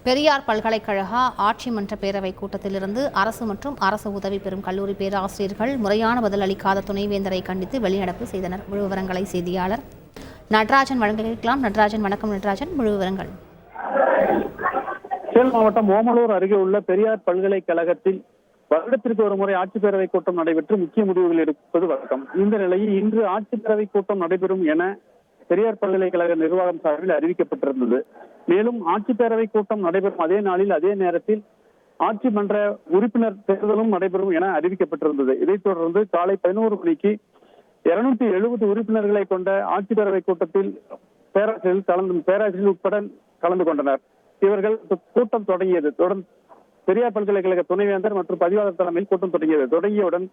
பெரியார் பல்கலைக்கழக ஆட்சி மன்ற பேரவைக் கூட்டத்திலிருந்து அரசு மற்றும் அரசு உதவி பெறும் கல்லூரி பேராசிரியர்கள் முறையான பதில் அளிக்காத துணைவேந்தரை கண்டித்து வெளிநடப்பு செய்தனர். முழு விவரங்களை செய்தியாளர் நடராஜன் வழங்க கேட்கலாம். நடராஜன், வணக்கம் நடராஜன், முழு விவரங்கள். சேலம் மாவட்டம் ஓமலூர் அருகே உள்ள பெரியார் பல்கலைக்கழகத்தில் வருடத்திற்கு ஒரு முறை ஆட்சிப்பேரவை கூட்டம் நடைபெற்று முக்கிய முடிவுகள் எடுப்பது வழக்கம். இந்த நிலையில் இன்று ஆட்சிப்பேரவை கூட்டம் நடைபெறும் என பெரியார் பல்கலைக்கழக நிர்வாகம் சார்பில் அறிவிக்கப்பட்டிருந்தது. மேலும் ஆட்சிப்பேரவை கூட்டம் நடைபெறும் அதே நாளில் அதே நேரத்தில் ஆட்சி மன்ற உறுப்பினர் தேர்தலும் நடைபெறும் என அறிவிக்கப்பட்டிருந்தது. இதைத் தொடர்ந்து காலை 11 மணிக்கு 270 உறுப்பினர்களை கொண்ட ஆட்சிப்பேரவை கூட்டத்தில் பேராசிரியர்கள் உட்பட கலந்து கொண்டனர். இவர்கள் கூட்டம் தொடங்கியது. தொடர்ந்து பெரியார் பல்கலைக்கழக துணைவேந்தர் மற்றும் பதிவாளர் தலைமையில் கூட்டம் தொடங்கியவுடன்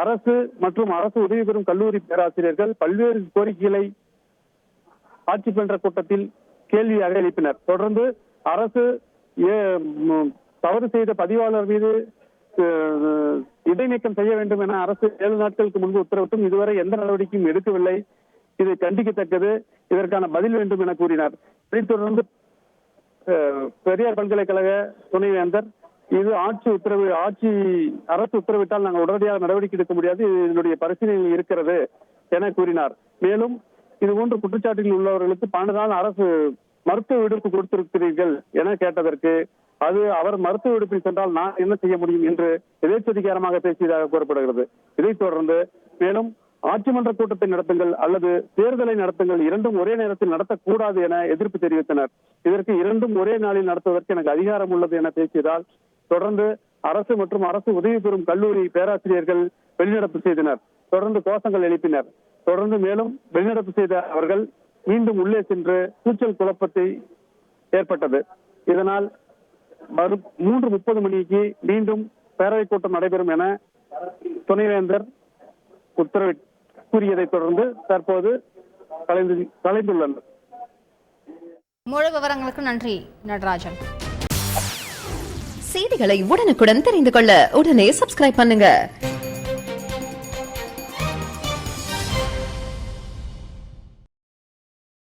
அரசு மற்றும் அரசு உதவி பெறும் கல்லூரி பேராசிரியர்கள் பல்வேறு கோரிக்கைகளை ஆட்சி மன்ற கூட்டத்தில் கேள்வியாக எழுப்பினர். தொடர்ந்து அரசு தவறு செய்த பதிவாளர் மீது இடைநீக்கம் செய்ய வேண்டும் என அரசு 7 நாட்களுக்கு முன்பு உத்தரவிட்டும் இதுவரை எந்த நடவடிக்கையும் எடுக்கவில்லை. இது கண்டிக்கத்தக்கது, இதற்கான பதில் வேண்டும் என கூறினார். இதைத் தொடர்ந்து பெரியார் பல்கலைக்கழக துணைவேந்தர் இது அரசு உத்தரவிட்டால் நாங்கள் உடனடியாக நடவடிக்கை எடுக்க முடியாது, இதனுடைய பரிசீலனையில் இருக்கிறது என கூறினார். மேலும் இதுபோன்ற குற்றச்சாட்டுகள் உள்ளவர்களுக்கு 12 நாள் அரசு மருத்துவ விடுப்பு கொடுத்திருக்கிறீர்கள் என கேட்டதற்கு அது அவர் மருத்துவ விடுப்பில் சென்றால் நான் என்ன செய்ய முடியும் என்று எதேச்சதிகாரமாக பேசியதாக கூறப்படுகிறது. இதைத் தொடர்ந்து மேலும் ஆட்சி மன்ற கூட்டத்தை நடத்துங்கள் அல்லது தேர்தலை நடத்துங்கள், இரண்டும் ஒரே நேரத்தில் நடத்தக்கூடாது என எதிர்ப்பு தெரிவித்தனர். இதற்கு இரண்டும் ஒரே நாளில் நடத்துவதற்கு எனக்கு அதிகாரம் உள்ளது என பேசியதால் தொடர்ந்து அரசு மற்றும் அரசு உதவி பெறும் கல்லூரி பேராசிரியர்கள் வெளிநடப்பு செய்தனர். தொடர்ந்து கோஷங்கள் எழுப்பினர். தொடர்ந்து மேலும் வெளிநடப்பு செய்த அவர்கள் மீண்டும் உள்ளே சென்று கூச்சல் குழப்பத்தை ஏற்பட்டது. இதனால் 3:30 மணிக்கு மீண்டும் பேரவை கூட்டம் நடைபெறும் என துணைவேந்தர் கூறியதை தொடர்ந்து தற்போது கலைந்துள்ளனர். முழு விவரங்களுக்கு நன்றி நடராஜன். செய்திகளை உடனுக்குடன் தெரிந்து கொள்ள உடனே சப்ஸ்கிரைப் பண்ணுங்க.